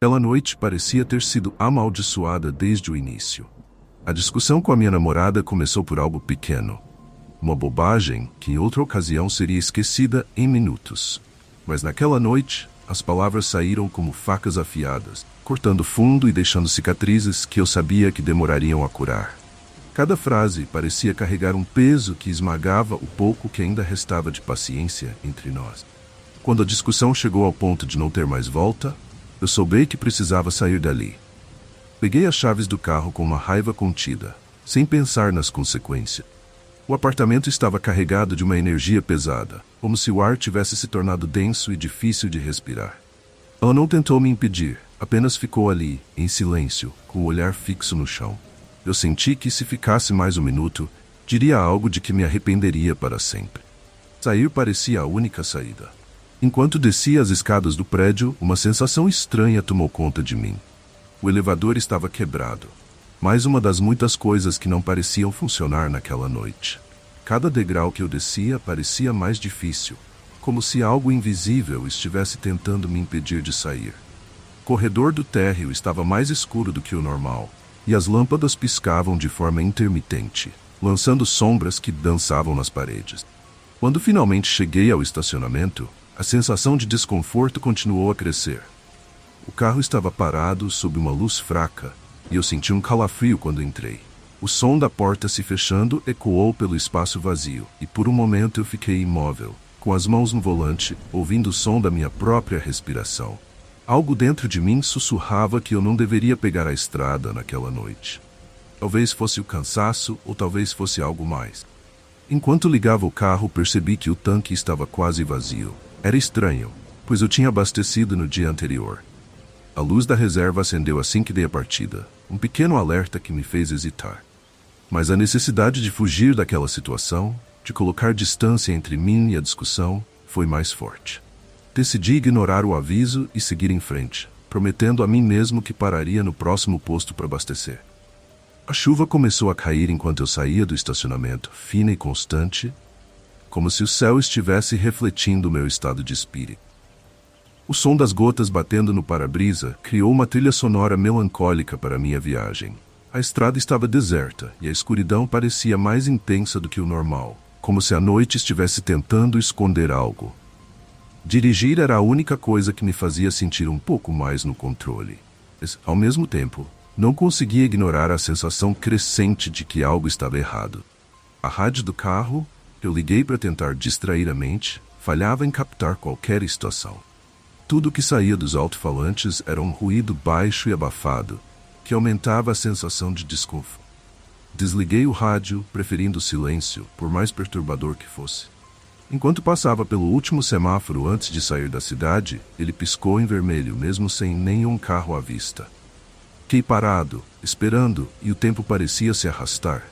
Aquela noite parecia ter sido amaldiçoada desde o início. A discussão com a minha namorada começou por algo pequeno. Uma bobagem que em outra ocasião seria esquecida em minutos. Mas naquela noite, as palavras saíram como facas afiadas, cortando fundo e deixando cicatrizes que eu sabia que demorariam a curar. Cada frase parecia carregar um peso que esmagava o pouco que ainda restava de paciência entre nós. Quando a discussão chegou ao ponto de não ter mais volta, eu soube que precisava sair dali. Peguei as chaves do carro com uma raiva contida, sem pensar nas consequências. O apartamento estava carregado de uma energia pesada, como se o ar tivesse se tornado denso e difícil de respirar. Ela não tentou me impedir, apenas ficou ali, em silêncio, com o olhar fixo no chão. Eu senti que se ficasse mais um minuto, diria algo de que me arrependeria para sempre. Sair parecia a única saída. Enquanto descia as escadas do prédio, uma sensação estranha tomou conta de mim. O elevador estava quebrado. Mais uma das muitas coisas que não pareciam funcionar naquela noite. Cada degrau que eu descia parecia mais difícil, como se algo invisível estivesse tentando me impedir de sair. O corredor do térreo estava mais escuro do que o normal, e as lâmpadas piscavam de forma intermitente, lançando sombras que dançavam nas paredes. Quando finalmente cheguei ao estacionamento, a sensação de desconforto continuou a crescer. O carro estava parado sob uma luz fraca, e eu senti um calafrio quando entrei. O som da porta se fechando ecoou pelo espaço vazio, e por um momento eu fiquei imóvel, com as mãos no volante, ouvindo o som da minha própria respiração. Algo dentro de mim sussurrava que eu não deveria pegar a estrada naquela noite. Talvez fosse o cansaço, ou talvez fosse algo mais. Enquanto ligava o carro, percebi que o tanque estava quase vazio. Era estranho, pois eu tinha abastecido no dia anterior. A luz da reserva acendeu assim que dei a partida, um pequeno alerta que me fez hesitar. Mas a necessidade de fugir daquela situação, de colocar distância entre mim e a discussão, foi mais forte. Decidi ignorar o aviso e seguir em frente, prometendo a mim mesmo que pararia no próximo posto para abastecer. A chuva começou a cair enquanto eu saía do estacionamento, fina e constante, como se o céu estivesse refletindo o meu estado de espírito. O som das gotas batendo no para-brisa criou uma trilha sonora melancólica para minha viagem. A estrada estava deserta e a escuridão parecia mais intensa do que o normal, como se a noite estivesse tentando esconder algo. Dirigir era a única coisa que me fazia sentir um pouco mais no controle. Mas, ao mesmo tempo, não conseguia ignorar a sensação crescente de que algo estava errado. A rádio do carro, que eu liguei para tentar distrair a mente, falhava em captar qualquer situação. Tudo que saía dos alto-falantes era um ruído baixo e abafado, que aumentava a sensação de desconforto. Desliguei o rádio, preferindo o silêncio, por mais perturbador que fosse. Enquanto passava pelo último semáforo antes de sair da cidade, ele piscou em vermelho, mesmo sem nenhum carro à vista. Fiquei parado, esperando, e o tempo parecia se arrastar.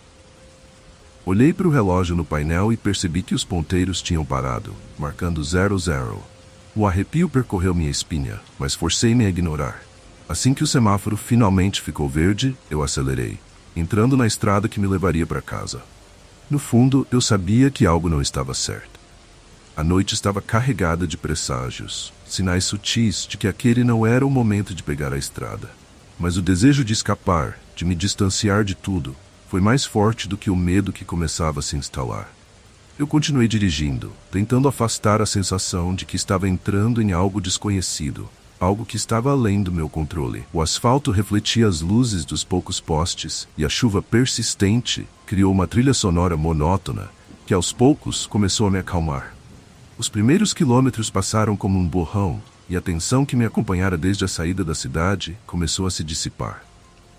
Olhei para o relógio no painel e percebi que os ponteiros tinham parado, marcando 00. O arrepio percorreu minha espinha, mas forcei-me a ignorar. Assim que o semáforo finalmente ficou verde, eu acelerei, entrando na estrada que me levaria para casa. No fundo, eu sabia que algo não estava certo. A noite estava carregada de presságios, sinais sutis de que aquele não era o momento de pegar a estrada. Mas o desejo de escapar, de me distanciar de tudo, foi mais forte do que o medo que começava a se instalar. Eu continuei dirigindo, tentando afastar a sensação de que estava entrando em algo desconhecido, algo que estava além do meu controle. O asfalto refletia as luzes dos poucos postes, e a chuva persistente criou uma trilha sonora monótona, que aos poucos começou a me acalmar. Os primeiros quilômetros passaram como um borrão, e a tensão que me acompanhara desde a saída da cidade começou a se dissipar.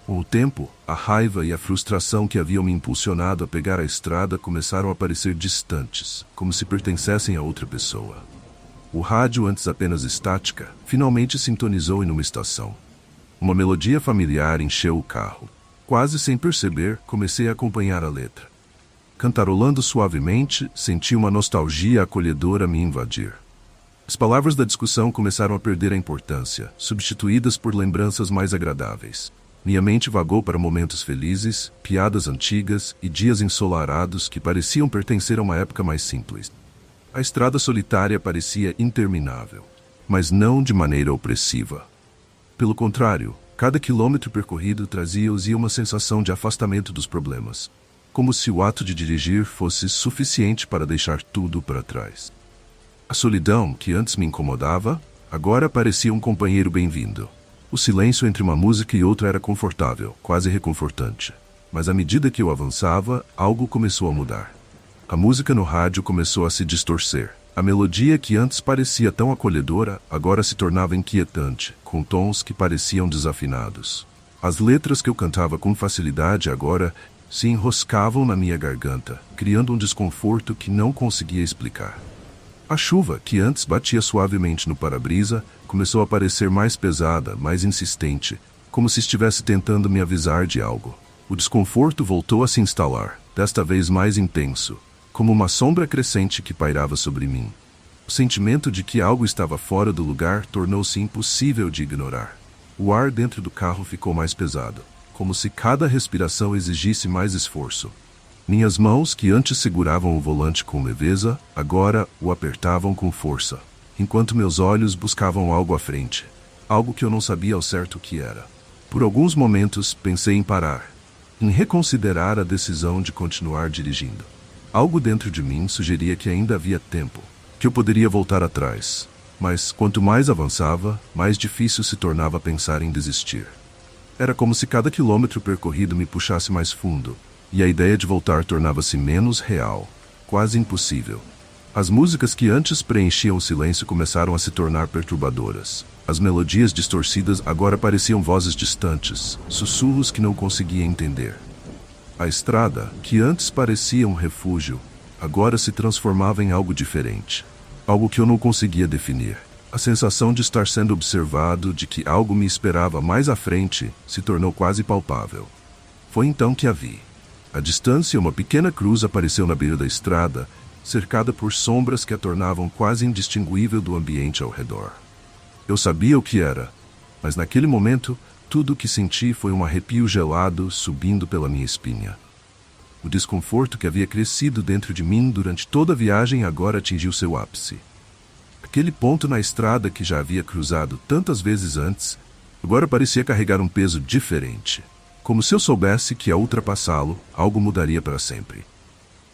Com o tempo, a raiva e a frustração que haviam me impulsionado a pegar a estrada começaram a parecer distantes, como se pertencessem a outra pessoa. O rádio, antes apenas estática, finalmente sintonizou em uma estação. Uma melodia familiar encheu o carro. Quase sem perceber, comecei a acompanhar a letra. Cantarolando suavemente, senti uma nostalgia acolhedora me invadir. As palavras da discussão começaram a perder a importância, substituídas por lembranças mais agradáveis. Minha mente vagou para momentos felizes, piadas antigas e dias ensolarados que pareciam pertencer a uma época mais simples. A estrada solitária parecia interminável, mas não de maneira opressiva. Pelo contrário, cada quilômetro percorrido trazia-os uma sensação de afastamento dos problemas, como se o ato de dirigir fosse suficiente para deixar tudo para trás. A solidão, que antes me incomodava, agora parecia um companheiro bem-vindo. O silêncio entre uma música e outra era confortável, quase reconfortante. Mas à medida que eu avançava, algo começou a mudar. A música no rádio começou a se distorcer. A melodia que antes parecia tão acolhedora, agora se tornava inquietante, com tons que pareciam desafinados. As letras que eu cantava com facilidade agora se enroscavam na minha garganta, criando um desconforto que não conseguia explicar. A chuva, que antes batia suavemente no para-brisa, começou a parecer mais pesada, mais insistente, como se estivesse tentando me avisar de algo. O desconforto voltou a se instalar, desta vez mais intenso, como uma sombra crescente que pairava sobre mim. O sentimento de que algo estava fora do lugar tornou-se impossível de ignorar. O ar dentro do carro ficou mais pesado, como se cada respiração exigisse mais esforço. Minhas mãos, que antes seguravam o volante com leveza, agora o apertavam com força, enquanto meus olhos buscavam algo à frente, algo que eu não sabia ao certo o que era. Por alguns momentos pensei em parar, em reconsiderar a decisão de continuar dirigindo. Algo dentro de mim sugeria que ainda havia tempo, que eu poderia voltar atrás, mas quanto mais avançava, mais difícil se tornava pensar em desistir. Era como se cada quilômetro percorrido me puxasse mais fundo, e a ideia de voltar tornava-se menos real, quase impossível. As músicas que antes preenchiam o silêncio começaram a se tornar perturbadoras. As melodias distorcidas agora pareciam vozes distantes, sussurros que não conseguia entender. A estrada, que antes parecia um refúgio, agora se transformava em algo diferente, algo que eu não conseguia definir. A sensação de estar sendo observado, de que algo me esperava mais à frente, se tornou quase palpável. Foi então que a vi. À distância, uma pequena cruz apareceu na beira da estrada, cercada por sombras que a tornavam quase indistinguível do ambiente ao redor. Eu sabia o que era, mas naquele momento, tudo o que senti foi um arrepio gelado subindo pela minha espinha. O desconforto que havia crescido dentro de mim durante toda a viagem agora atingiu seu ápice. Aquele ponto na estrada que já havia cruzado tantas vezes antes, agora parecia carregar um peso diferente. Como se eu soubesse que ao ultrapassá-lo, algo mudaria para sempre.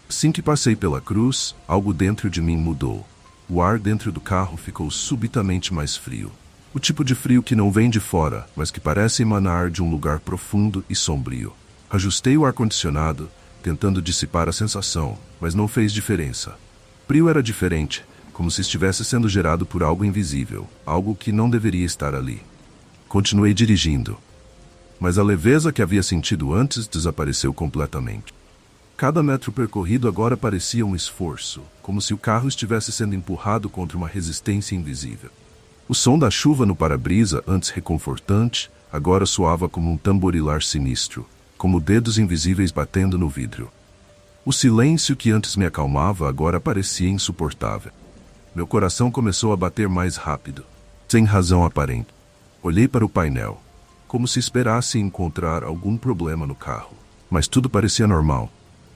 Assim que passei pela cruz, algo dentro de mim mudou. O ar dentro do carro ficou subitamente mais frio. O tipo de frio que não vem de fora, mas que parece emanar de um lugar profundo e sombrio. Ajustei o ar-condicionado, tentando dissipar a sensação, mas não fez diferença. O frio era diferente, como se estivesse sendo gerado por algo invisível, algo que não deveria estar ali. Continuei dirigindo, mas a leveza que havia sentido antes desapareceu completamente. Cada metro percorrido agora parecia um esforço, como se o carro estivesse sendo empurrado contra uma resistência invisível. O som da chuva no para-brisa, antes reconfortante, agora soava como um tamborilar sinistro, como dedos invisíveis batendo no vidro. O silêncio que antes me acalmava agora parecia insuportável. Meu coração começou a bater mais rápido, sem razão aparente. Olhei para o painel, como se esperasse encontrar algum problema no carro, mas tudo parecia normal.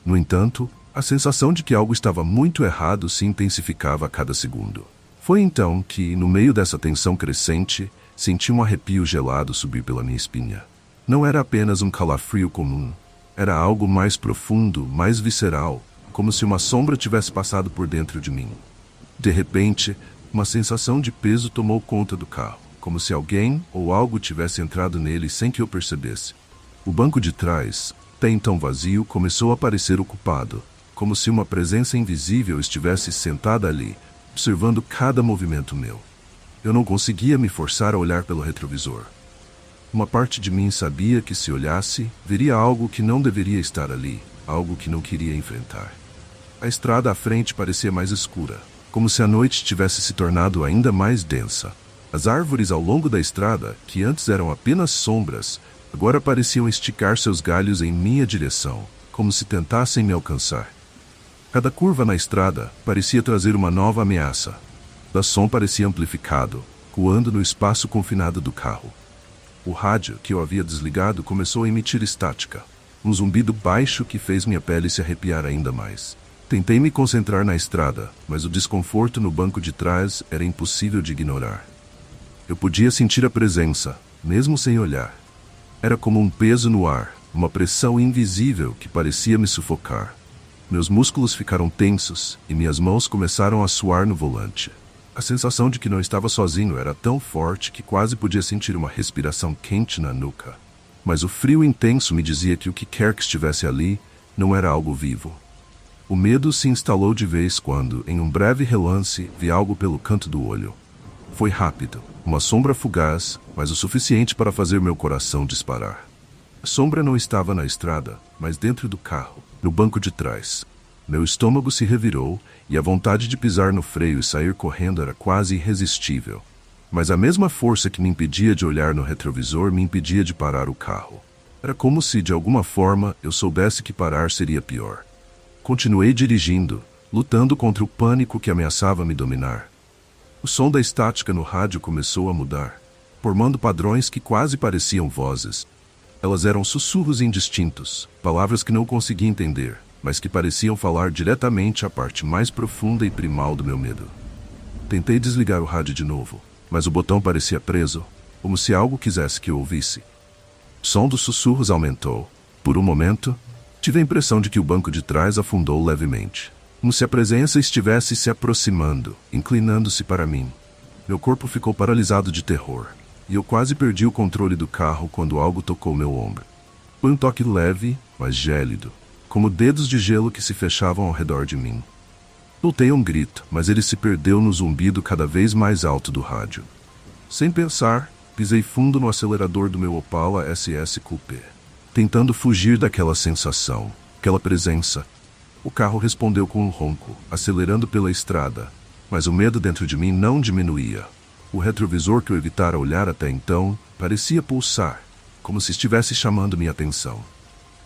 No entanto, a sensação de que algo estava muito errado se intensificava a cada segundo. Foi então que, no meio dessa tensão crescente, senti um arrepio gelado subir pela minha espinha. Não era apenas um calafrio comum, era algo mais profundo, mais visceral, como se uma sombra tivesse passado por dentro de mim. De repente, uma sensação de peso tomou conta do carro, como se alguém ou algo tivesse entrado nele sem que eu percebesse. O banco de trás, até então vazio, começou a parecer ocupado, como se uma presença invisível estivesse sentada ali, observando cada movimento meu. Eu não conseguia me forçar a olhar pelo retrovisor. Uma parte de mim sabia que se olhasse, veria algo que não deveria estar ali, algo que não queria enfrentar. A estrada à frente parecia mais escura, como se a noite tivesse se tornado ainda mais densa. As árvores ao longo da estrada, que antes eram apenas sombras, agora pareciam esticar seus galhos em minha direção, como se tentassem me alcançar. Cada curva na estrada parecia trazer uma nova ameaça. O som parecia amplificado, coando no espaço confinado do carro. O rádio, que eu havia desligado, começou a emitir estática, um zumbido baixo que fez minha pele se arrepiar ainda mais. Tentei me concentrar na estrada, mas o desconforto no banco de trás era impossível de ignorar. Eu podia sentir a presença, mesmo sem olhar. Era como um peso no ar, uma pressão invisível que parecia me sufocar. Meus músculos ficaram tensos e minhas mãos começaram a suar no volante. A sensação de que não estava sozinho era tão forte que quase podia sentir uma respiração quente na nuca. Mas o frio intenso me dizia que o que quer que estivesse ali não era algo vivo. O medo se instalou de vez quando, em um breve relance, vi algo pelo canto do olho. Foi rápido, uma sombra fugaz, mas o suficiente para fazer meu coração disparar. A sombra não estava na estrada, mas dentro do carro, no banco de trás. Meu estômago se revirou e a vontade de pisar no freio e sair correndo era quase irresistível. Mas a mesma força que me impedia de olhar no retrovisor me impedia de parar o carro. Era como se, de alguma forma, eu soubesse que parar seria pior. Continuei dirigindo, lutando contra o pânico que ameaçava me dominar. O som da estática no rádio começou a mudar, formando padrões que quase pareciam vozes. Elas eram sussurros indistintos, palavras que não conseguia entender, mas que pareciam falar diretamente à parte mais profunda e primal do meu medo. Tentei desligar o rádio de novo, mas o botão parecia preso, como se algo quisesse que eu ouvisse. O som dos sussurros aumentou. Por um momento, tive a impressão de que o banco de trás afundou levemente, como se a presença estivesse se aproximando, inclinando-se para mim. Meu corpo ficou paralisado de terror, e eu quase perdi o controle do carro quando algo tocou meu ombro. Foi um toque leve, mas gélido, como dedos de gelo que se fechavam ao redor de mim. Soltei um grito, mas ele se perdeu no zumbido cada vez mais alto do rádio. Sem pensar, pisei fundo no acelerador do meu Opala SS Coupé, tentando fugir daquela sensação, aquela presença. O carro respondeu com um ronco, acelerando pela estrada, mas o medo dentro de mim não diminuía. O retrovisor que eu evitara olhar até então parecia pulsar, como se estivesse chamando minha atenção.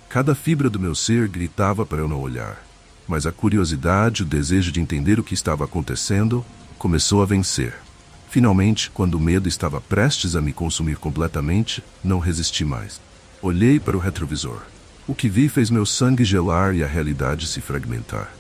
Cada fibra do meu ser gritava para eu não olhar, mas a curiosidade, o desejo de entender o que estava acontecendo, começou a vencer. Finalmente, quando o medo estava prestes a me consumir completamente, não resisti mais. Olhei para o retrovisor. O que vi fez meu sangue gelar e a realidade se fragmentar.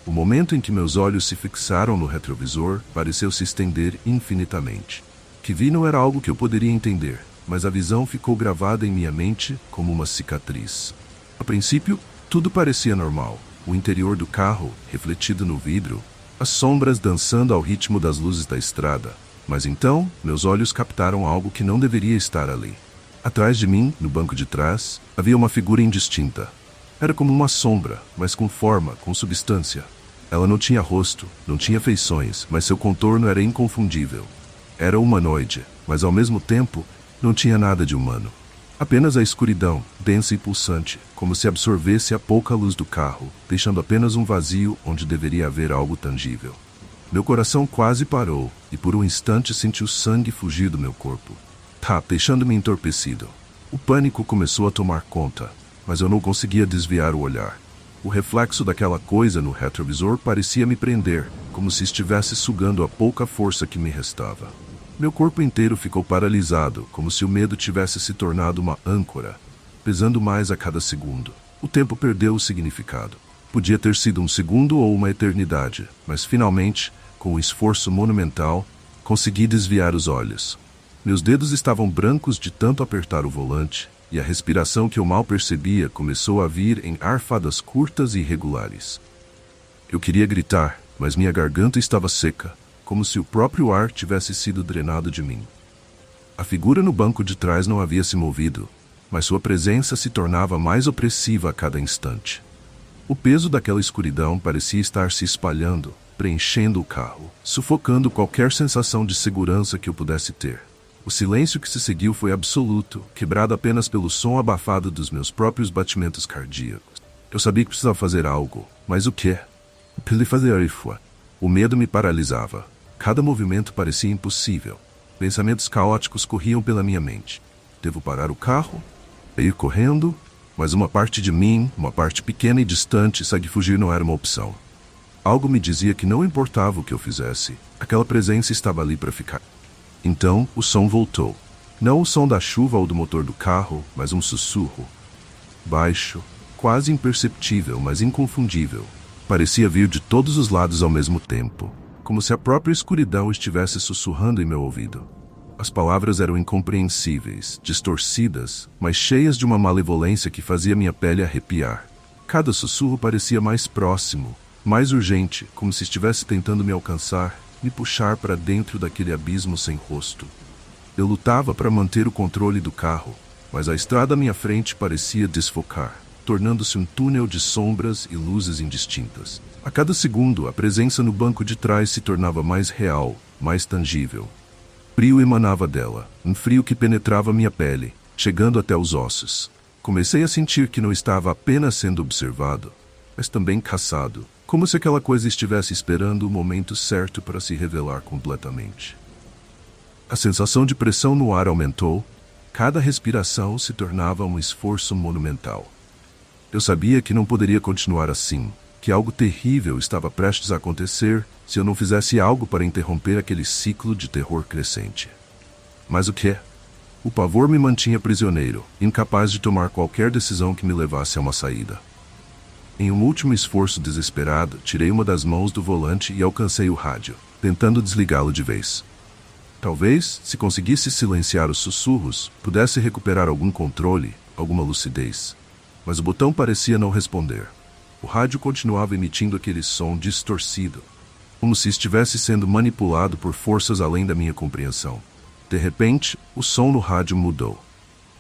O momento em que meus olhos se fixaram no retrovisor pareceu se estender infinitamente. O que vi não era algo que eu poderia entender, mas a visão ficou gravada em minha mente como uma cicatriz. A princípio, tudo parecia normal. O interior do carro, refletido no vidro, as sombras dançando ao ritmo das luzes da estrada. Mas então, meus olhos captaram algo que não deveria estar ali. Atrás de mim, no banco de trás, havia uma figura indistinta. Era como uma sombra, mas com forma, com substância. Ela não tinha rosto, não tinha feições, mas seu contorno era inconfundível. Era humanoide, mas ao mesmo tempo, não tinha nada de humano. Apenas a escuridão, densa e pulsante, como se absorvesse a pouca luz do carro, deixando apenas um vazio onde deveria haver algo tangível. Meu coração quase parou, e por um instante senti o sangue fugir do meu corpo, deixando-me entorpecido. O pânico começou a tomar conta, mas eu não conseguia desviar o olhar. O reflexo daquela coisa no retrovisor parecia me prender, como se estivesse sugando a pouca força que me restava. Meu corpo inteiro ficou paralisado, como se o medo tivesse se tornado uma âncora, pesando mais a cada segundo. O tempo perdeu o significado. Podia ter sido um segundo ou uma eternidade, mas finalmente, com um esforço monumental, consegui desviar os olhos. Meus dedos estavam brancos de tanto apertar o volante, e a respiração que eu mal percebia começou a vir em arfadas curtas e irregulares. Eu queria gritar, mas minha garganta estava seca, como se o próprio ar tivesse sido drenado de mim. A figura no banco de trás não havia se movido, mas sua presença se tornava mais opressiva a cada instante. O peso daquela escuridão parecia estar se espalhando, preenchendo o carro, sufocando qualquer sensação de segurança que eu pudesse ter. O silêncio que se seguiu foi absoluto, quebrado apenas pelo som abafado dos meus próprios batimentos cardíacos. Eu sabia que precisava fazer algo, mas o quê? O medo me paralisava. Cada movimento parecia impossível. Pensamentos caóticos corriam pela minha mente. Devo parar o carro? Ir correndo? Mas uma parte de mim, uma parte pequena e distante, sabia que fugir não era uma opção. Algo me dizia que não importava o que eu fizesse, aquela presença estava ali para ficar. Então, o som voltou. Não o som da chuva ou do motor do carro, mas um sussurro. Baixo, quase imperceptível, mas inconfundível. Parecia vir de todos os lados ao mesmo tempo, como se a própria escuridão estivesse sussurrando em meu ouvido. As palavras eram incompreensíveis, distorcidas, mas cheias de uma malevolência que fazia minha pele arrepiar. Cada sussurro parecia mais próximo, mais urgente, como se estivesse tentando me alcançar, me puxar para dentro daquele abismo sem rosto. Eu lutava para manter o controle do carro, mas a estrada à minha frente parecia desfocar, tornando-se um túnel de sombras e luzes indistintas. A cada segundo, a presença no banco de trás se tornava mais real, mais tangível. Frio emanava dela, um frio que penetrava minha pele, chegando até os ossos. Comecei a sentir que não estava apenas sendo observado, mas também caçado, como se aquela coisa estivesse esperando o momento certo para se revelar completamente. A sensação de pressão no ar aumentou, cada respiração se tornava um esforço monumental. Eu sabia que não poderia continuar assim, que algo terrível estava prestes a acontecer se eu não fizesse algo para interromper aquele ciclo de terror crescente. Mas o quê? O pavor me mantinha prisioneiro, incapaz de tomar qualquer decisão que me levasse a uma saída. Em um último esforço desesperado, tirei uma das mãos do volante e alcancei o rádio, tentando desligá-lo de vez. Talvez, se conseguisse silenciar os sussurros, pudesse recuperar algum controle, alguma lucidez. Mas o botão parecia não responder. O rádio continuava emitindo aquele som distorcido, como se estivesse sendo manipulado por forças além da minha compreensão. De repente, o som no rádio mudou.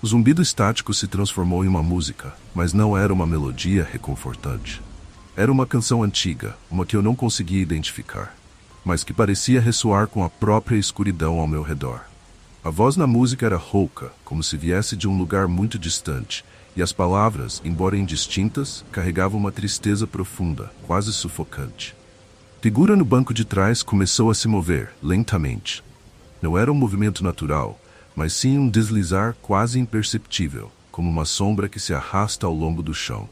O zumbido estático se transformou em uma música, mas não era uma melodia reconfortante. Era uma canção antiga, uma que eu não conseguia identificar, mas que parecia ressoar com a própria escuridão ao meu redor. A voz na música era rouca, como se viesse de um lugar muito distante, e as palavras, embora indistintas, carregavam uma tristeza profunda, quase sufocante. A figura no banco de trás começou a se mover, lentamente. Não era um movimento natural, mas sim um deslizar quase imperceptível, como uma sombra que se arrasta ao longo do chão.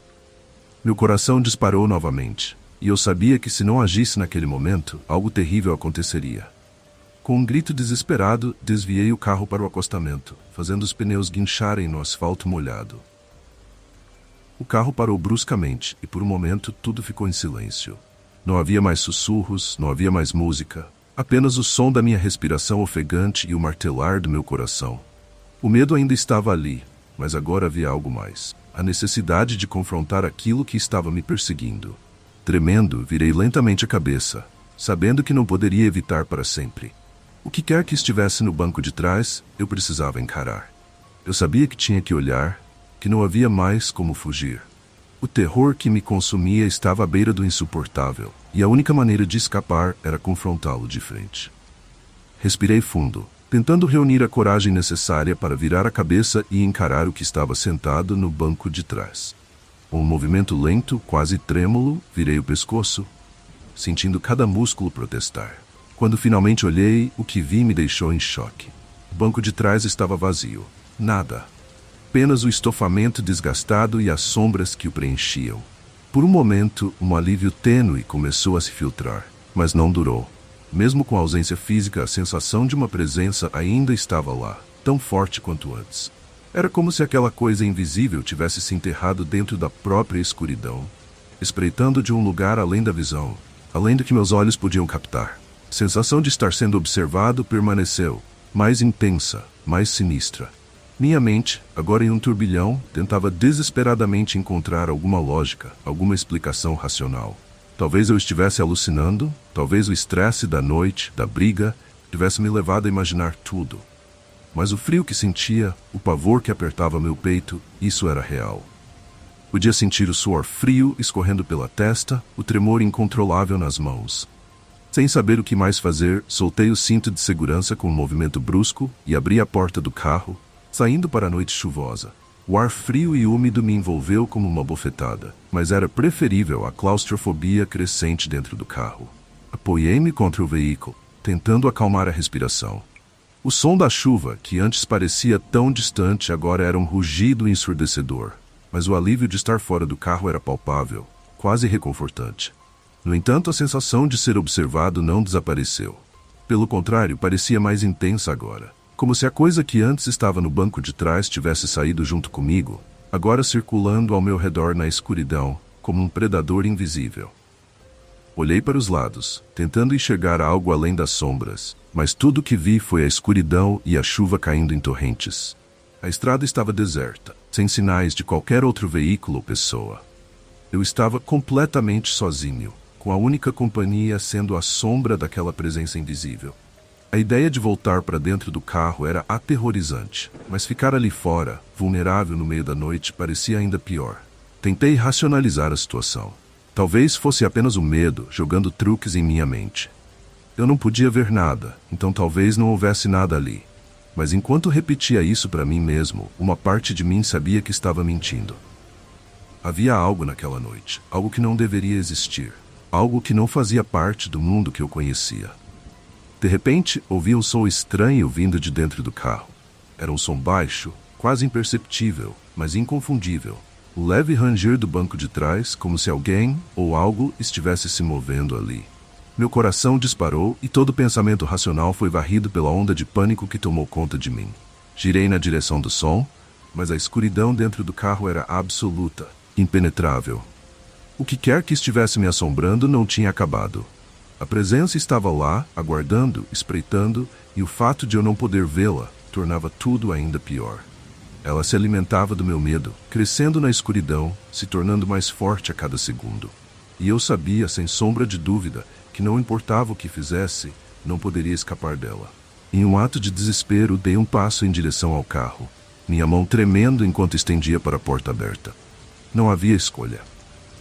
Meu coração disparou novamente, e eu sabia que se não agisse naquele momento, algo terrível aconteceria. Com um grito desesperado, desviei o carro para o acostamento, fazendo os pneus guincharem no asfalto molhado. O carro parou bruscamente, e por um momento tudo ficou em silêncio. Não havia mais sussurros, não havia mais música, apenas o som da minha respiração ofegante e o martelar do meu coração. O medo ainda estava ali, mas agora havia algo mais. A necessidade de confrontar aquilo que estava me perseguindo. Tremendo, virei lentamente a cabeça, sabendo que não poderia evitar para sempre. O que quer que estivesse no banco de trás, eu precisava encarar. Eu sabia que tinha que olhar, que não havia mais como fugir. O terror que me consumia estava à beira do insuportável, e a única maneira de escapar era confrontá-lo de frente. Respirei fundo, tentando reunir a coragem necessária para virar a cabeça e encarar o que estava sentado no banco de trás. Com um movimento lento, quase trêmulo, virei o pescoço, sentindo cada músculo protestar. Quando finalmente olhei, o que vi me deixou em choque. O banco de trás estava vazio. Nada. Apenas o estofamento desgastado e as sombras que o preenchiam. Por um momento, um alívio tênue começou a se filtrar, mas não durou. Mesmo com a ausência física, a sensação de uma presença ainda estava lá, tão forte quanto antes. Era como se aquela coisa invisível tivesse se enterrado dentro da própria escuridão, espreitando de um lugar além da visão, além do que meus olhos podiam captar. A sensação de estar sendo observado permaneceu, mais intensa, mais sinistra. Minha mente, agora em um turbilhão, tentava desesperadamente encontrar alguma lógica, alguma explicação racional. Talvez eu estivesse alucinando, talvez o estresse da noite, da briga, tivesse me levado a imaginar tudo. Mas o frio que sentia, o pavor que apertava meu peito, isso era real. Podia sentir o suor frio escorrendo pela testa, o tremor incontrolável nas mãos. Sem saber o que mais fazer, soltei o cinto de segurança com um movimento brusco e abri a porta do carro, saindo para a noite chuvosa. O ar frio e úmido me envolveu como uma bofetada, mas era preferível à claustrofobia crescente dentro do carro. Apoiei-me contra o veículo, tentando acalmar a respiração. O som da chuva, que antes parecia tão distante, agora era um rugido ensurdecedor, mas o alívio de estar fora do carro era palpável, quase reconfortante. No entanto, a sensação de ser observado não desapareceu. Pelo contrário, parecia mais intensa agora. Como se a coisa que antes estava no banco de trás tivesse saído junto comigo, agora circulando ao meu redor na escuridão, como um predador invisível. Olhei para os lados, tentando enxergar algo além das sombras, mas tudo o que vi foi a escuridão e a chuva caindo em torrentes. A estrada estava deserta, sem sinais de qualquer outro veículo ou pessoa. Eu estava completamente sozinho, com a única companhia sendo a sombra daquela presença invisível. A ideia de voltar para dentro do carro era aterrorizante, mas ficar ali fora, vulnerável no meio da noite, parecia ainda pior. Tentei racionalizar a situação. Talvez fosse apenas o medo jogando truques em minha mente. Eu não podia ver nada, então talvez não houvesse nada ali. Mas enquanto repetia isso para mim mesmo, uma parte de mim sabia que estava mentindo. Havia algo naquela noite, algo que não deveria existir, algo que não fazia parte do mundo que eu conhecia. De repente, ouvi um som estranho vindo de dentro do carro. Era um som baixo, quase imperceptível, mas inconfundível. O leve ranger do banco de trás, como se alguém ou algo estivesse se movendo ali. Meu coração disparou e todo pensamento racional foi varrido pela onda de pânico que tomou conta de mim. Girei na direção do som, mas a escuridão dentro do carro era absoluta, impenetrável. O que quer que estivesse me assombrando não tinha acabado. A presença estava lá, aguardando, espreitando, e o fato de eu não poder vê-la tornava tudo ainda pior. Ela se alimentava do meu medo, crescendo na escuridão, se tornando mais forte a cada segundo. E eu sabia, sem sombra de dúvida, que não importava o que fizesse, não poderia escapar dela. Em um ato de desespero, dei um passo em direção ao carro, minha mão tremendo enquanto estendia para a porta aberta. Não havia escolha.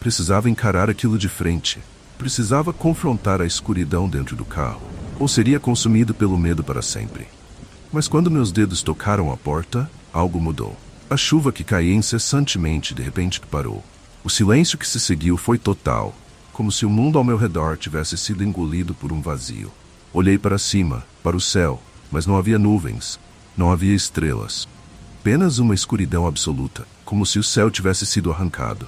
Precisava encarar aquilo de frente. Precisava confrontar a escuridão dentro do carro, ou seria consumido pelo medo para sempre. Mas quando meus dedos tocaram a porta, algo mudou. A chuva que caía incessantemente de repente parou. O silêncio que se seguiu foi total, como se o mundo ao meu redor tivesse sido engolido por um vazio. Olhei para cima, para o céu, mas não havia nuvens, não havia estrelas. Apenas uma escuridão absoluta, como se o céu tivesse sido arrancado.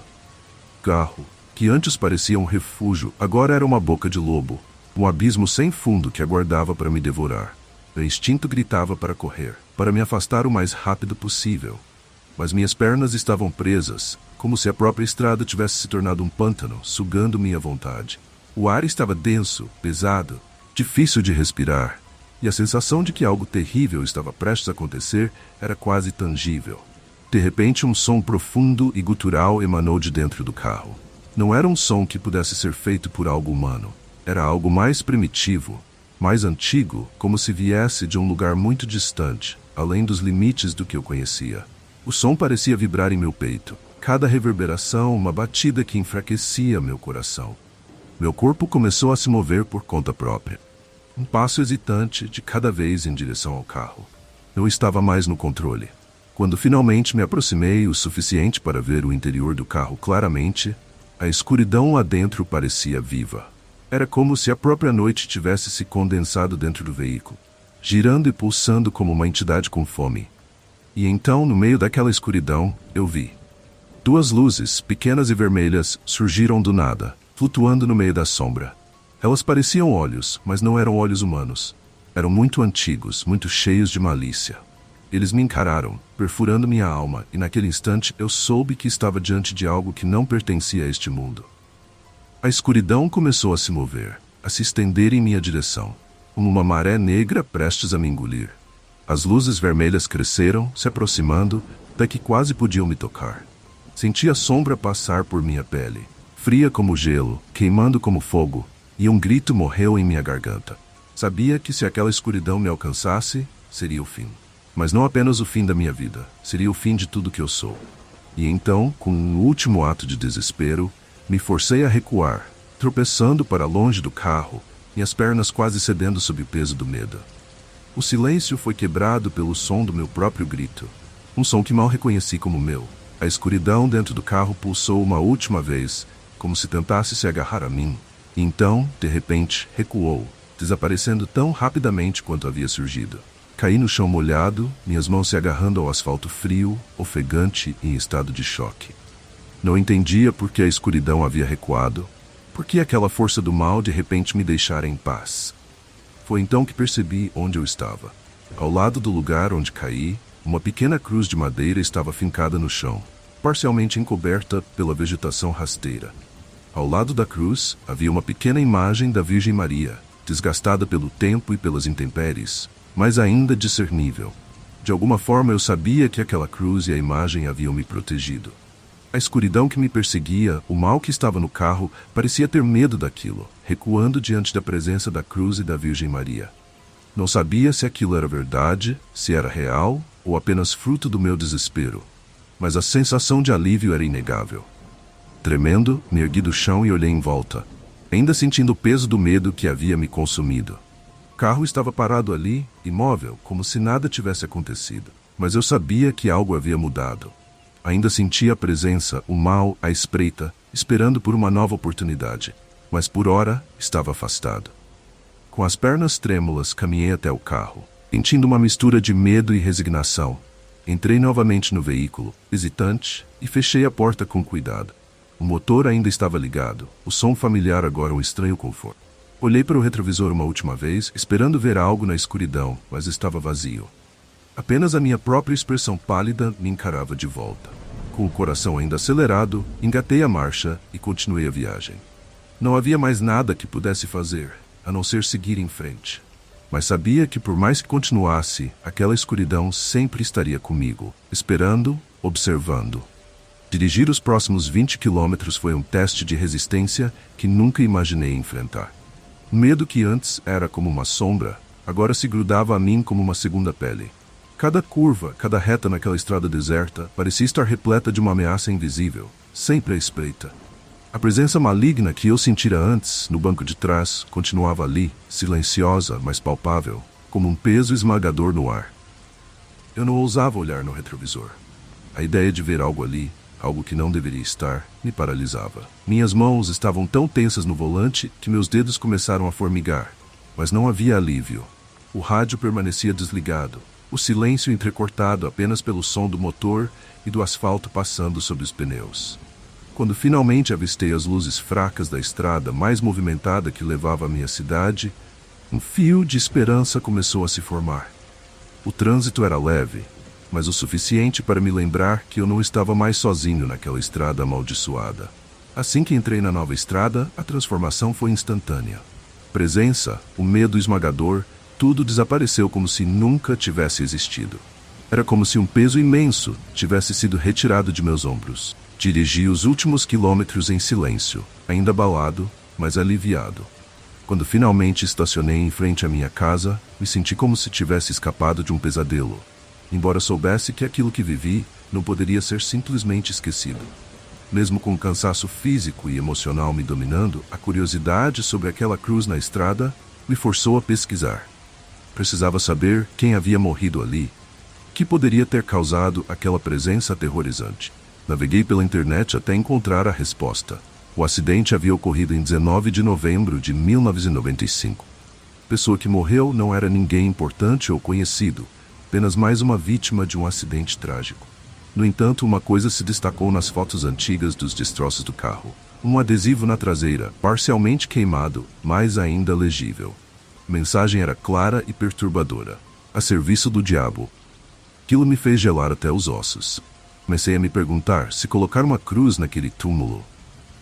O carro, que antes parecia um refúgio, agora era uma boca de lobo, um abismo sem fundo que aguardava para me devorar. Meu instinto gritava para correr, para me afastar o mais rápido possível. Mas minhas pernas estavam presas, como se a própria estrada tivesse se tornado um pântano, sugando minha vontade. O ar estava denso, pesado, difícil de respirar, e a sensação de que algo terrível estava prestes a acontecer era quase tangível. De repente, um som profundo e gutural emanou de dentro do carro. Não era um som que pudesse ser feito por algo humano. Era algo mais primitivo, mais antigo, como se viesse de um lugar muito distante, além dos limites do que eu conhecia. O som parecia vibrar em meu peito, cada reverberação uma batida que enfraquecia meu coração. Meu corpo começou a se mover por conta própria. Um passo hesitante de cada vez em direção ao carro. Eu estava mais no controle. Quando finalmente me aproximei o suficiente para ver o interior do carro claramente, a escuridão lá dentro parecia viva. Era como se a própria noite tivesse se condensado dentro do veículo, girando e pulsando como uma entidade com fome. E então, no meio daquela escuridão, eu vi. Duas luzes, pequenas e vermelhas, surgiram do nada, flutuando no meio da sombra. Elas pareciam olhos, mas não eram olhos humanos. Eram muito antigos, muito cheios de malícia. Eles me encararam, perfurando minha alma, e naquele instante eu soube que estava diante de algo que não pertencia a este mundo. A escuridão começou a se mover, a se estender em minha direção, como uma maré negra prestes a me engolir. As luzes vermelhas cresceram, se aproximando, até que quase podiam me tocar. Senti a sombra passar por minha pele, fria como gelo, queimando como fogo, e um grito morreu em minha garganta. Sabia que se aquela escuridão me alcançasse, seria o fim. Mas não apenas o fim da minha vida, seria o fim de tudo que eu sou. E então, com um último ato de desespero, me forcei a recuar, tropeçando para longe do carro, minhas pernas quase cedendo sob o peso do medo. O silêncio foi quebrado pelo som do meu próprio grito, um som que mal reconheci como meu. A escuridão dentro do carro pulsou uma última vez, como se tentasse se agarrar a mim, e então, de repente, recuou, desaparecendo tão rapidamente quanto havia surgido. Caí no chão molhado, minhas mãos se agarrando ao asfalto frio, ofegante e em estado de choque. Não entendia por que a escuridão havia recuado, por que aquela força do mal de repente me deixara em paz. Foi então que percebi onde eu estava. Ao lado do lugar onde caí, uma pequena cruz de madeira estava fincada no chão, parcialmente encoberta pela vegetação rasteira. Ao lado da cruz, havia uma pequena imagem da Virgem Maria, desgastada pelo tempo e pelas intempéries, mas ainda discernível. De alguma forma eu sabia que aquela cruz e a imagem haviam me protegido. A escuridão que me perseguia, o mal que estava no carro, parecia ter medo daquilo, recuando diante da presença da cruz e da Virgem Maria. Não sabia se aquilo era verdade, se era real ou apenas fruto do meu desespero, mas a sensação de alívio era inegável. Tremendo, me ergui do chão e olhei em volta, ainda sentindo o peso do medo que havia me consumido. O carro estava parado ali, imóvel, como se nada tivesse acontecido, mas eu sabia que algo havia mudado. Ainda sentia a presença, o mal, à espreita, esperando por uma nova oportunidade, mas por ora estava afastado. Com as pernas trêmulas, caminhei até o carro, sentindo uma mistura de medo e resignação. Entrei novamente no veículo, hesitante, e fechei a porta com cuidado. O motor ainda estava ligado, o som familiar agora um estranho conforto. Olhei para o retrovisor uma última vez, esperando ver algo na escuridão, mas estava vazio. Apenas a minha própria expressão pálida me encarava de volta. Com o coração ainda acelerado, engatei a marcha e continuei a viagem. Não havia mais nada que pudesse fazer, a não ser seguir em frente. Mas sabia que por mais que continuasse, aquela escuridão sempre estaria comigo, esperando, observando. Dirigir os próximos 20 quilômetros foi um teste de resistência que nunca imaginei enfrentar. O medo que antes era como uma sombra, agora se grudava a mim como uma segunda pele. Cada curva, cada reta naquela estrada deserta parecia estar repleta de uma ameaça invisível, sempre à espreita. A presença maligna que eu sentira antes, no banco de trás, continuava ali, silenciosa, mas palpável, como um peso esmagador no ar. Eu não ousava olhar no retrovisor. A ideia de ver algo ali, algo que não deveria estar, me paralisava. Minhas mãos estavam tão tensas no volante que meus dedos começaram a formigar, mas não havia alívio. O rádio permanecia desligado. O silêncio entrecortado apenas pelo som do motor e do asfalto passando sob os pneus. Quando finalmente avistei as luzes fracas da estrada mais movimentada que levava à minha cidade, um fio de esperança começou a se formar. O trânsito era leve, mas o suficiente para me lembrar que eu não estava mais sozinho naquela estrada amaldiçoada. Assim que entrei na nova estrada, a transformação foi instantânea. Presença, o medo esmagador, tudo desapareceu como se nunca tivesse existido. Era como se um peso imenso tivesse sido retirado de meus ombros. Dirigi os últimos quilômetros em silêncio, ainda abalado, mas aliviado. Quando finalmente estacionei em frente à minha casa, me senti como se tivesse escapado de um pesadelo, embora soubesse que aquilo que vivi não poderia ser simplesmente esquecido. Mesmo com o cansaço físico e emocional me dominando, a curiosidade sobre aquela cruz na estrada me forçou a pesquisar. Precisava saber quem havia morrido ali, que poderia ter causado aquela presença aterrorizante. Naveguei pela internet até encontrar a resposta. O acidente havia ocorrido em 19 de novembro de 1995. A pessoa que morreu não era ninguém importante ou conhecido, apenas mais uma vítima de um acidente trágico. No entanto, uma coisa se destacou nas fotos antigas dos destroços do carro. Um adesivo na traseira, parcialmente queimado, mas ainda legível. A mensagem era clara e perturbadora. A serviço do diabo. Aquilo me fez gelar até os ossos. Comecei a me perguntar se colocar uma cruz naquele túmulo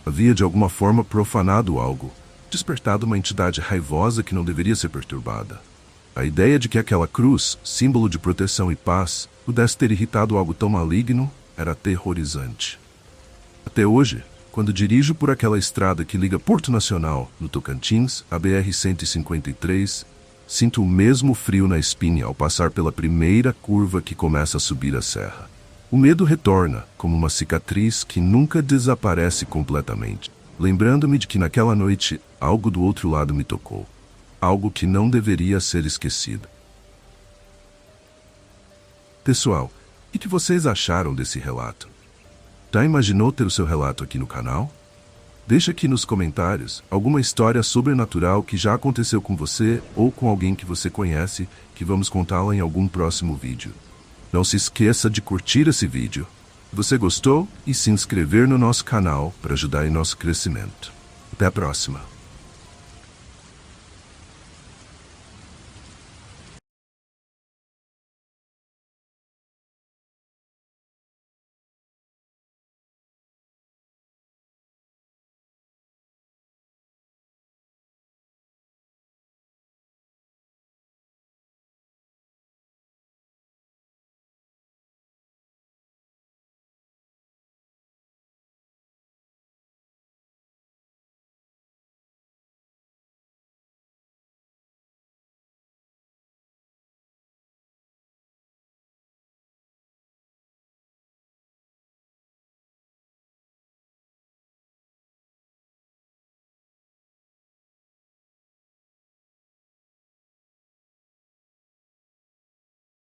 havia de alguma forma profanado algo, despertado uma entidade raivosa que não deveria ser perturbada. A ideia de que aquela cruz, símbolo de proteção e paz, pudesse ter irritado algo tão maligno era aterrorizante. Até hoje, quando dirijo por aquela estrada que liga Porto Nacional, no Tocantins, a BR-153, sinto o mesmo frio na espinha ao passar pela primeira curva que começa a subir a serra. O medo retorna, como uma cicatriz que nunca desaparece completamente, lembrando-me de que naquela noite algo do outro lado me tocou. Algo que não deveria ser esquecido. Pessoal, o que vocês acharam desse relato? Já imaginou ter o seu relato aqui no canal? Deixa aqui nos comentários alguma história sobrenatural que já aconteceu com você ou com alguém que você conhece, que vamos contá-la em algum próximo vídeo. Não se esqueça de curtir esse vídeo, se você gostou, e se inscrever no nosso canal para ajudar em nosso crescimento. Até a próxima!